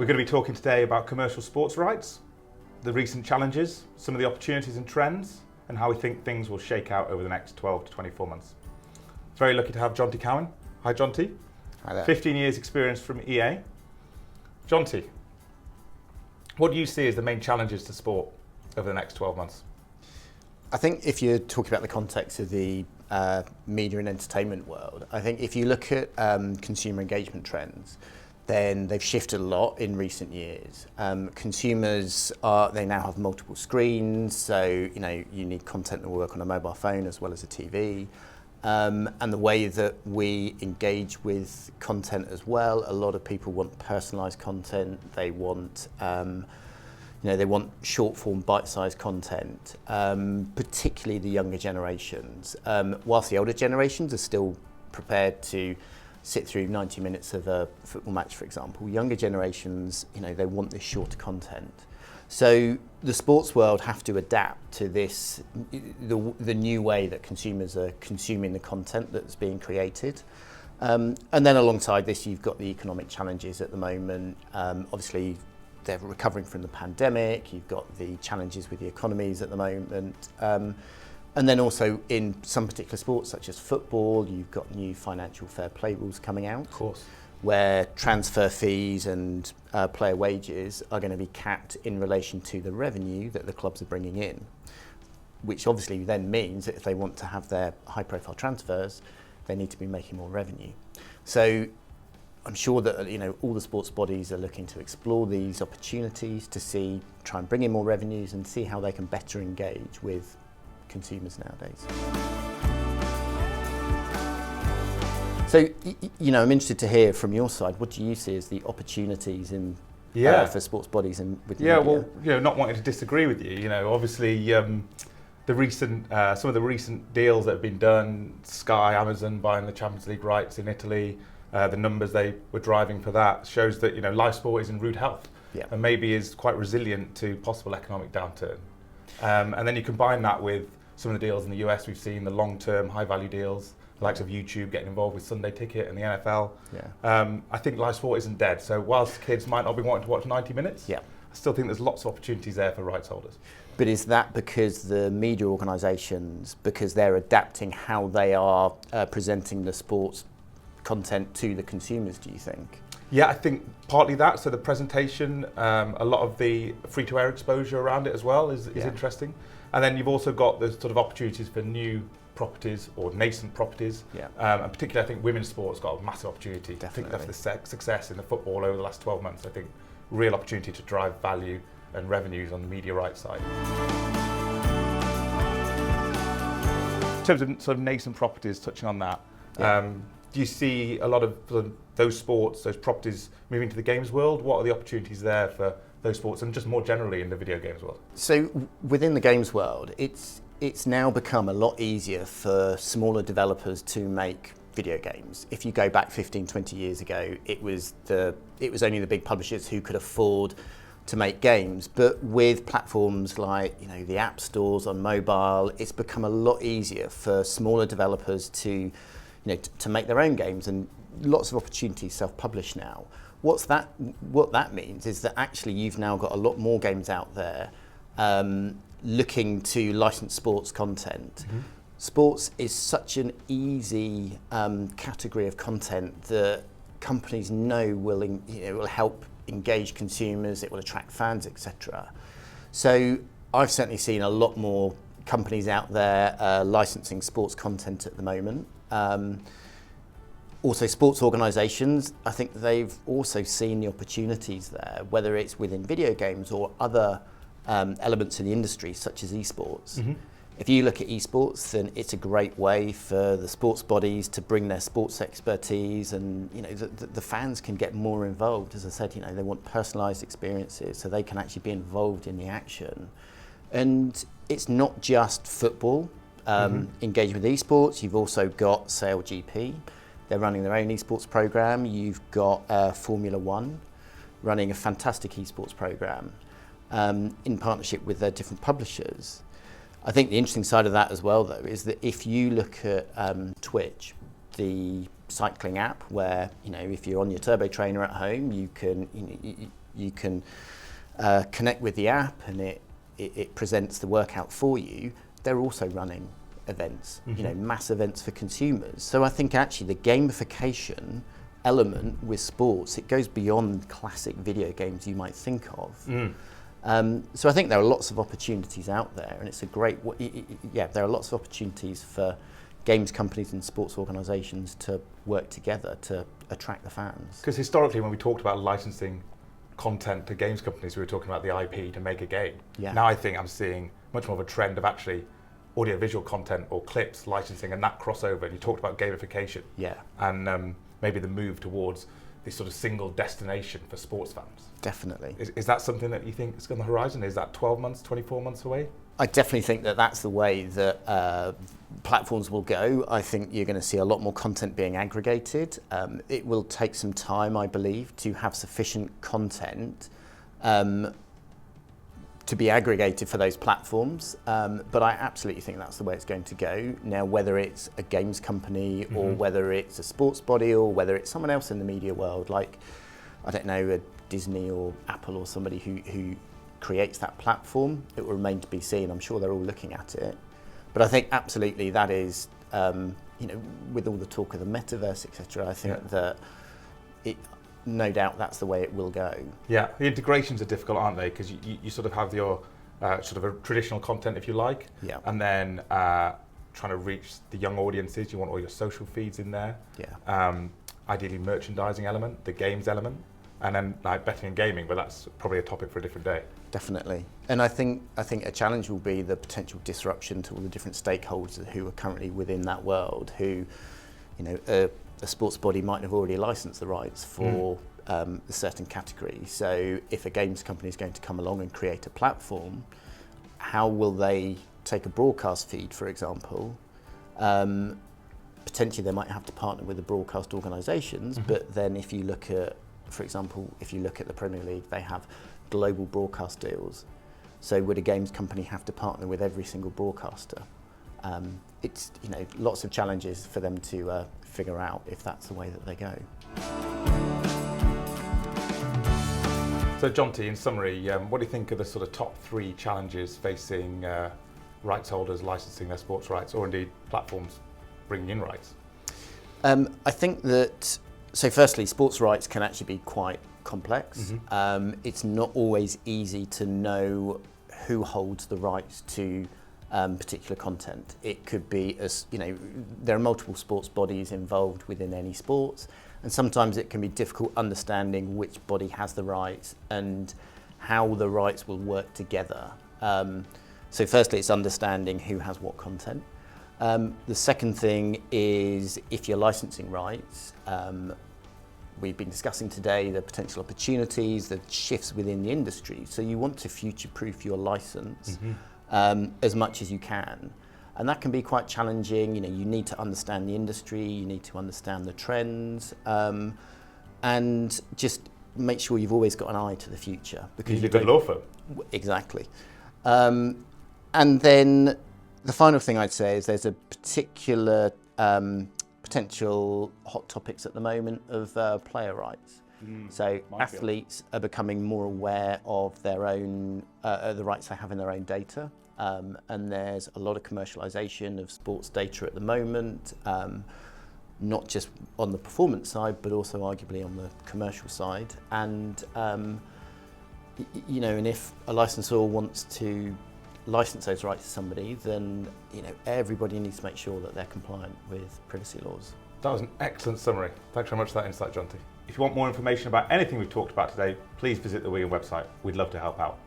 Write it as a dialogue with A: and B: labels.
A: We're going to be talking today about commercial sports rights, the recent challenges, some of the opportunities and trends, and how we think things will shake out over the next 12 to 24 months. Very lucky to have Jonty Cowan. Hi, Jonty.
B: Hi there.
A: 15 years experience from EA. Jonty, what do you see as the main challenges to sport over the next 12 months?
B: I think if you're talking about the context of the media and entertainment world, I think if you look at consumer engagement trends, then they've shifted a lot in recent years. Consumers they now have multiple screens, so you need content that will work on a mobile phone as well as a TV. And the way that we engage with content as well, a lot of people want personalised content. They want they want short-form, bite-sized content, particularly the younger generations. Whilst the older generations are still prepared to sit through 90 minutes of a football match, for example, younger generations, they want this shorter content. So the sports world have to adapt to this, the new way that consumers are consuming the content that's being created. And then alongside this, you've got the economic challenges at the moment. Obviously, they're recovering from the pandemic. You've got the challenges with the economies at the moment. And then also in some particular sports, such as football, you've got new financial fair play rules coming out.
A: Of course. Where
B: transfer fees and player wages are going to be capped in relation to the revenue that the clubs are bringing in, which obviously then means that if they want to have their high-profile transfers, they need to be making more revenue. So I'm sure that all the sports bodies are looking to explore these opportunities to try and bring in more revenues and see how they can better engage with consumers nowadays. So, I'm interested to hear from your side, what do you see as the opportunities for sports bodies and with media?
A: Well, not wanting to disagree with you, obviously some of the recent deals that have been done, Sky, Amazon buying the Champions League rights in Italy, the numbers they were driving for that shows that, live sport is in rude health and maybe is quite resilient to possible economic downturn. And then you combine that with some of the deals in the US we've seen, the long-term high-value deals, the likes of YouTube getting involved with Sunday Ticket and the NFL. I think live sport isn't dead. So whilst kids might not be wanting to watch 90 minutes, I still think there's lots of opportunities there for rights holders.
B: But is that because the media organisations, because they're adapting how they are presenting the sports content to the consumers, do you think?
A: Yeah, I think partly that. So the presentation, a lot of the free-to-air exposure around it as well is interesting. And then you've also got the sort of opportunities for new properties or nascent properties. And particularly, I think women's sport's got a massive opportunity.
B: Definitely.
A: I think that's the success in the football over the last 12 months. I think real opportunity to drive value and revenues on the media rights side. In terms of sort of nascent properties, touching on that, do you see a lot of those sports, those properties moving to the games world? What are the opportunities there for those sports and just more generally in the video games world?
B: So within the games world, it's now become a lot easier for smaller developers to make video games. If you go back 15, 20 years ago, it was only the big publishers who could afford to make games. But with platforms like the app stores on mobile, it's become a lot easier for smaller developers to make their own games, and lots of opportunities self-publish now. What that means is that actually you've now got a lot more games out there looking to license sports content. Mm-hmm. Sports is such an easy category of content that companies know will help engage consumers, it will attract fans, etc. So I've certainly seen a lot more companies out there licensing sports content at the moment. Also sports organisations, I think they've also seen the opportunities there, whether it's within video games or other elements of the industry such as esports. Mm-hmm. If you look at esports, then it's a great way for the sports bodies to bring their sports expertise, and the fans can get more involved. As I said, they want personalised experiences, so they can actually be involved in the action. And it's not just football engaged with esports. You've also got SailGP. They're running their own esports program. You've got Formula One running a fantastic esports program in partnership with their different publishers. I think the interesting side of that as well, though, is that if you look at Twitch, the cycling app, where if you're on your turbo trainer at home, you can you can connect with the app and it presents the workout for you. They're also running events, mass events for consumers. So I think actually the gamification element with sports, it goes beyond classic video games you might think of. So I think there are lots of opportunities out there, and it's a great, there are lots of opportunities for games companies and sports organisations to work together to attract the fans.
A: Because historically, when we talked about licensing content to games companies, we were talking about the IP to make a game.
B: Yeah.
A: Now I think I'm seeing much more of a trend of actually audio-visual content or clips licensing and that crossover. And you talked about gamification.
B: Yeah.
A: And maybe the move towards this sort of single destination for sports fans.
B: Definitely.
A: Is that something that you think is on the horizon? Is that 12 months, 24 months away?
B: I definitely think that that's the way that platforms will go. I think you're going to see a lot more content being aggregated. It will take some time, I believe, to have sufficient content to be aggregated for those platforms. But I absolutely think that's the way it's going to go. Now, whether it's a games company or whether it's a sports body or whether it's someone else in the media world, like, I don't know, a Disney or Apple or somebody who creates that platform, it will remain to be seen. I'm sure they're all looking at it. But I think absolutely that is, with all the talk of the metaverse, etc., I think that no doubt that's the way it will go.
A: Yeah, the integrations are difficult, aren't they? Because you sort of have your sort of a traditional content, if you like, and then trying to reach the young audiences. You want all your social feeds in there.
B: Yeah.
A: Ideally, merchandising element, the games element, and then like betting and gaming. But that's probably a topic for a different day.
B: Definitely. And I think a challenge will be the potential disruption to all the different stakeholders who are currently within that world. Who, a sports body might have already licensed the rights for a certain category. So if a games company is going to come along and create a platform, how will they take a broadcast feed, for example? Potentially they might have to partner with the broadcast organisations, but then if you look at, for example, if you look at the Premier League, they have global broadcast deals. So would a games company have to partner with every single broadcaster? It's lots of challenges for them to figure out if that's the way that they go.
A: So Jonty, in summary, what do you think are the sort of top 3 challenges facing rights holders licensing their sports rights, or indeed platforms bringing in rights?
B: I think that, so firstly, sports rights can actually be quite complex. It's not always easy to know who holds the rights to particular content. It could be, there are multiple sports bodies involved within any sports, and sometimes it can be difficult understanding which body has the rights and how the rights will work together. So firstly, it's understanding who has what content. The second thing is, if you're licensing rights, we've been discussing today the potential opportunities, the shifts within the industry. So you want to future-proof your license as much as you can. And that can be quite challenging. You need to understand the industry, you need to understand the trends, and just make sure you've always got an eye to the future.
A: Because you're a good law firm.
B: Exactly. And then the final thing I'd say is there's a particular potential hot topics at the moment of player rights. So athletes are becoming more aware of their own, the rights they have in their own data. And there's a lot of commercialization of sports data at the moment, not just on the performance side, but also arguably on the commercial side. And, and if a licensor wants to license those rights to somebody, then everybody needs to make sure that they're compliant with privacy laws.
A: That was an excellent summary. Thanks very much for that insight, Jonty. If you want more information about anything we've talked about today, please visit the Wigan website. We'd love to help out.